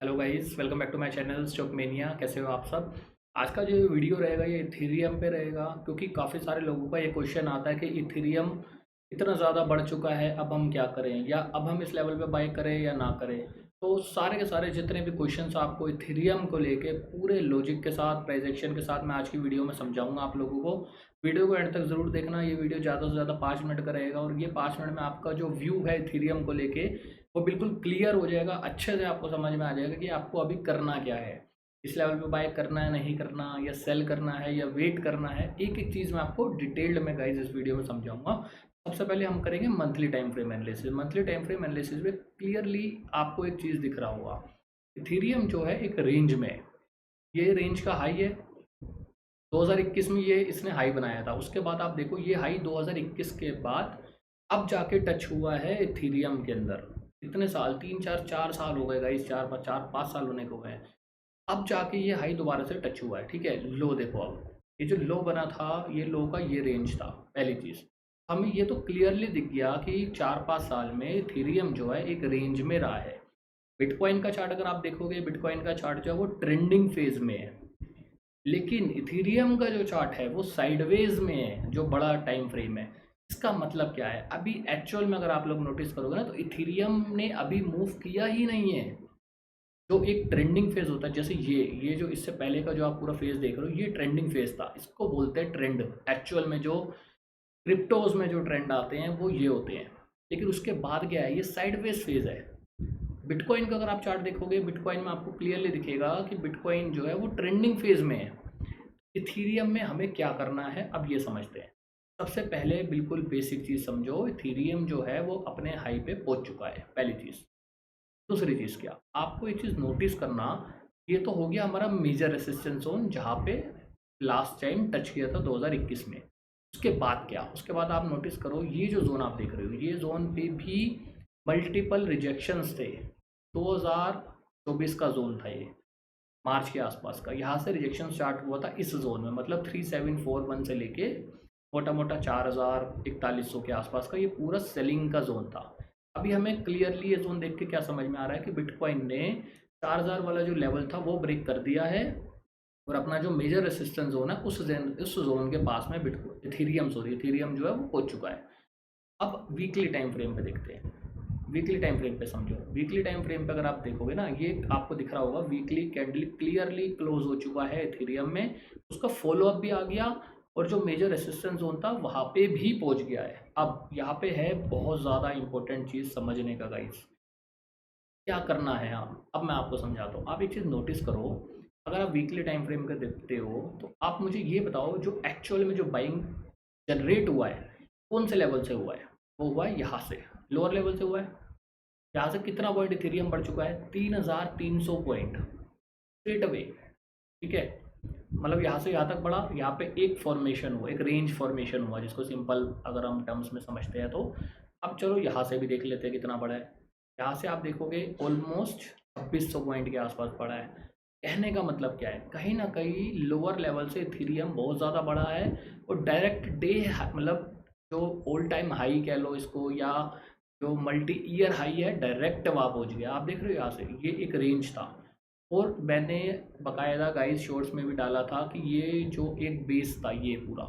Hello guys, welcome back to my channel stock mania. कैसे हो आप सब। आज का जो वीडियो रहेगा ये इथेरियम पे रहेगा, क्योंकि काफ़ी सारे लोगों का ये क्वेश्चन आता है कि इथेरियम इतना ज़्यादा बढ़ चुका है, अब हम क्या करें, या अब हम इस लेवल पे बाय करें या ना करें। तो सारे के सारे जितने भी क्वेश्चंस आपको इथेरियम को लेके पूरे लॉजिक के साथ, प्राइजेक्शन के साथ मैं आज की वीडियो में समझाऊंगा आप लोगों को। वीडियो को एंड तक ज़रूर देखना। ये वीडियो ज़्यादा से ज़्यादा 5 मिनट का रहेगा और ये 5 मिनट में आपका जो व्यू है इथेरियम को लेके वो बिल्कुल क्लियर हो जाएगा। अच्छे से आपको समझ में आ जाएगा कि आपको अभी करना क्या है, इस लेवल पे बाय करना है, नहीं करना, या सेल करना है, या वेट करना है। एक एक चीज़ मैं आपको डिटेल्ड में गाइस इस वीडियो में समझाऊंगा। सबसे पहले हम करेंगे monthly time frame analysis. Monthly time frame analysis में क्लियरली आपको एक चीज़ दिख रहा होगा, इथेरियम जो है एक रेंज में है। ये रेंज का हाई है। 2021 में ये इसने हाई बनाया था। उसके बाद आप देखो ये हाई 2021 के बाद अब जाके टच हुआ है इथेरियम के अंदर। इतने साल, 3 4 4 साल हो गए गाइस, 4 5 साल होने को गए। अब जाके ये हाई दोबारा से टच हुआ है। ठीक है, लो देखो, अब ये जो लो बना था, ये लो का ये रेंज था। पहली चीज़, हमें ये तो क्लियरली दिख गया कि 4 5 साल में इथेरियम जो है एक रेंज में रहा है। बिटकॉइन का चार्ट अगर आप देखोगे, बिटकॉइन का चार्ट जो है वो ट्रेंडिंग फेज में है, लेकिन इथेरियम का जो चार्ट है वो साइडवेज में है, जो बड़ा टाइम फ्रेम है। इसका मतलब क्या है, अभी एक्चुअल में अगर आप लोग नोटिस करोगे ना, तो इथेरियम ने अभी मूव किया ही नहीं है। जो एक ट्रेंडिंग फेज होता है, जैसे ये जो इससे पहले का जो आप पूरा फेज देख रहे हो, ये ट्रेंडिंग फेज था। इसको बोलते हैं ट्रेंड। एक्चुअल में जो क्रिप्टोज में जो ट्रेंड आते हैं वो ये होते हैं। लेकिन उसके बाद क्या है, ये साइडवेज फेज है। बिटकॉइन का अगर आप चार्ट देखोगे, बिटकॉइन में आपको क्लियरली दिखेगा कि बिटकॉइन जो है वो ट्रेंडिंग फेज में है। इथीरियम में हमें क्या करना है, अब ये समझते हैं। सबसे पहले बिल्कुल बेसिक चीज़ समझो, इथीरियम जो है वो अपने हाई पे पहुंच चुका है, पहली चीज़। दूसरी चीज़ क्या, आपको एक चीज़ नोटिस करना, ये तो हो गया हमारा मेजर रेसिस्टेंस जोन, जहाँ पे लास्ट टाइम टच किया था 2021 में। उसके बाद क्या, उसके बाद आप नोटिस करो, ये जो जोन आप देख रहे हो, ये जोन पे भी मल्टीपल रिजेक्शंस थे। 2024 का जोन था ये, मार्च के आसपास का। यहाँ से रिजेक्शन स्टार्ट हुआ था इस जोन में, मतलब 3741 से लेके मोटा मोटा 4000 4100 के आसपास का ये पूरा सेलिंग का जोन था। अभी हमें क्लियरली ये जोन देख के क्या समझ में आ रहा है कि बिटकॉइन ने 4000 वाला जो लेवल था वो ब्रेक कर दिया है, और अपना जो मेजर रेसिस्टेंस जोन है उस जोन के पास में बिटकॉइन इथेरियम जो है वो पहुंच चुका है। अब वीकली टाइम फ्रेम पे देखते हैं। वीकली टाइम फ्रेम पे समझो, वीकली टाइम फ्रेम पे अगर आप देखोगे ना, ये आपको दिख रहा होगा वीकली कैंडल क्लियरली क्लोज हो चुका है इथेरियम में। उसका फॉलो अप भी आ गया, और जो मेजर रेसिस्टेंस जोन था वहाँ पे भी पहुँच गया है। अब यहाँ पे है बहुत ज़्यादा इंपॉर्टेंट चीज़ समझने का गाइस, क्या करना है। आप, अब मैं आपको समझाता हूँ। आप एक चीज़ नोटिस करो, अगर आप वीकली टाइम फ्रेम का देखते हो तो आप मुझे ये बताओ, जो एक्चुअल में जो बाइंग जनरेट हुआ है कौन से लेवल से हुआ है। वो हुआ है यहाँ से, लोअर लेवल से हुआ है। यहाँ से कितना पॉइंट इथेरियम बढ़ चुका है, 3300 पॉइंट स्ट्रेट अवे। ठीक है, मतलब यहाँ से यहाँ तक बढ़ा, यहाँ पे एक फॉर्मेशन हुआ, एक रेंज फॉर्मेशन हुआ, जिसको सिंपल अगर हम टर्म्स में समझते हैं तो। अब चलो यहाँ से भी देख लेते हैं कितना बढ़ा है। यहाँ से आप देखोगे ऑलमोस्ट 2600 पॉइंट के आसपास पड़ा है। कहने का मतलब क्या है, कहीं ना कहीं लोअर लेवल से इथेरियम बहुत ज़्यादा बढ़ा है, और डायरेक्ट डे मतलब जो ऑल टाइम हाई कह लो इसको, या जो मल्टी ईयर हाई है, डायरेक्ट वहाँ पहुँच गया। आप देख रहे हो यहाँ से, ये एक रेंज था। और मैंने बकायदा गाइस शॉर्ट्स में भी डाला था कि ये जो एक बेस था ये पूरा,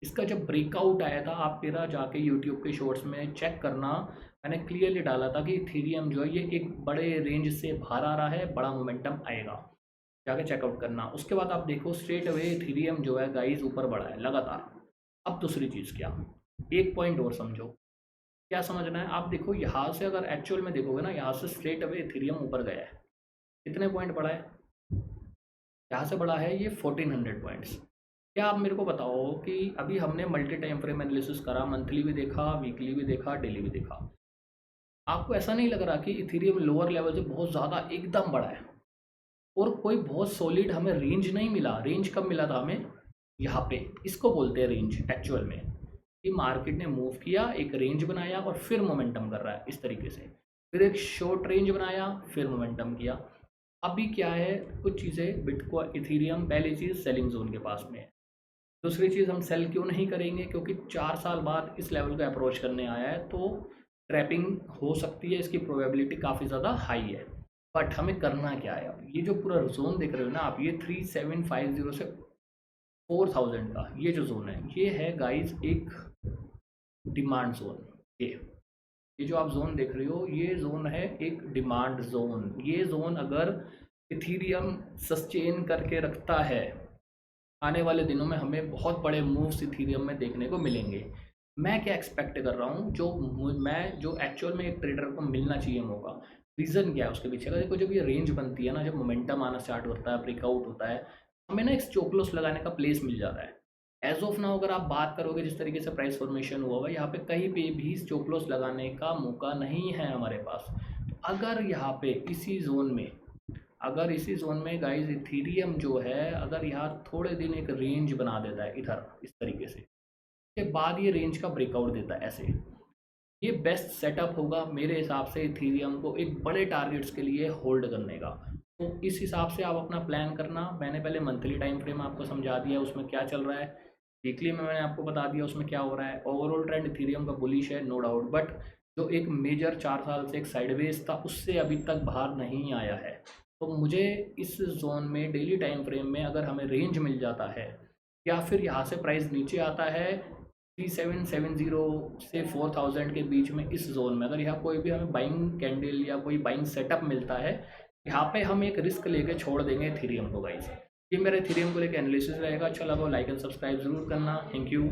इसका जब ब्रेकआउट आया था, आप मेरा जाके यूट्यूब के शॉर्ट्स में चेक करना, मैंने क्लियरली डाला था कि इथेरियम जो है ये एक बड़े रेंज से बाहर आ रहा है, बड़ा मोमेंटम आएगा, जाके चेकआउट करना। उसके बाद आप देखो स्ट्रेट अवे इथेरियम जो है गाइस ऊपर बढ़ा है लगातार। अब दूसरी चीज़ क्या, एक पॉइंट और समझो, क्या समझना है। आप देखो यहाँ से अगर एक्चुअल में देखोगे ना, यहाँ से स्ट्रेट अवे इथेरियम ऊपर गया है। कितने पॉइंट बढ़ा है, यहाँ से बढ़ा है ये 1400 पॉइंट्स। क्या आप मेरे को बताओ कि अभी हमने मल्टी टाइम फ्रेम एनालिसिस करा, मंथली भी देखा, वीकली भी देखा, डेली भी देखा, आपको ऐसा नहीं लग रहा कि इथेरियम लोअर लेवल से बहुत ज़्यादा एकदम बढ़ा है, और कोई बहुत सॉलिड हमें रेंज नहीं मिला। रेंज कब मिला था हमें, यहाँ पे, इसको बोलते हैं रेंज एक्चुअल में, कि मार्केट ने मूव किया, एक रेंज बनाया और फिर मोमेंटम कर रहा है इस तरीके से, फिर एक शॉर्ट रेंज बनाया, फिर मोमेंटम किया। अभी क्या है, कुछ चीज़ें बिटकॉइन इथेरियम, पहली चीज़ सेलिंग जोन के पास में है। दूसरी चीज़, हम सेल क्यों नहीं करेंगे, क्योंकि 4 साल बाद इस लेवल को अप्रोच करने आया है, तो ट्रैपिंग हो सकती है, इसकी प्रोबेबिलिटी काफ़ी ज़्यादा हाई है। बट हमें करना क्या है? अब ये जो पूरा जोन देख रहे हो ना आप, ये 3750 से 4000 का ये जो जोन है, ये है गाइस एक डिमांड जोन। ये जो आप जोन देख रहे हो, ये जोन है एक डिमांड जोन। ये जोन अगर इथीरियम सस्टेन करके रखता है, आने वाले दिनों में हमें बहुत बड़े मूव्स इथीरियम में देखने को मिलेंगे। मैं क्या एक्सपेक्ट कर रहा हूँ, जो एक्चुअल में एक ट्रेडर को मिलना चाहिए मौका, रीज़न क्या है उसके पीछे का? देखो, जब ये रेंज बनती है ना, जब मोमेंटम आना स्टार्ट होता है, ब्रेकआउट होता है, हमें ना एक स्टॉप लॉस लगाने का प्लेस मिल जाता है। एज ऑफ नाउ अगर आप बात करोगे जिस तरीके से प्राइस फॉर्मेशन हुआ हुआ है, यहाँ पे कहीं पे भी स्टॉप लॉस लगाने का मौका नहीं है हमारे पास। तो अगर यहाँ पे इसी जोन में, अगर इसी जोन में गाइस इथीरियम जो है, अगर यहाँ थोड़े दिन एक रेंज बना देता है इधर इस तरीके से, के बाद ये रेंज का ब्रेकआउट देता है ऐसे, ये बेस्ट सेटअप होगा मेरे हिसाब से इथीरियम को एक बड़े टारगेट्स के लिए होल्ड करने का। तो इस हिसाब से आप अपना प्लान करना। मैंने पहले मंथली टाइम फ्रेम आपको समझा दिया, उसमें क्या चल रहा है। वीकली में मैंने आपको बता दिया उसमें क्या हो रहा है। ओवरऑल ट्रेंड इथीरियम का बुलिश है, नो डाउट, बट जो एक मेजर 4 साल से एक साइडवेज था, उससे अभी तक बाहर नहीं आया है। तो मुझे इस जोन में डेली टाइम फ्रेम में अगर हमें रेंज मिल जाता है, या फिर यहाँ से प्राइस नीचे आता है 3770 से 4000 के बीच में, इस जोन में अगर यहाँ कोई भी हमें बाइंग कैंडल या कोई बाइंग सेटअप मिलता है, यहाँ पे हम एक रिस्क लेके छोड़ देंगे इथीरियम को गाइस। ये मेरा इथीरियम को लेकर एनालिसिस रहेगा। अच्छा लगा लाइक एंड सब्सक्राइब जरूर करना। Thank you.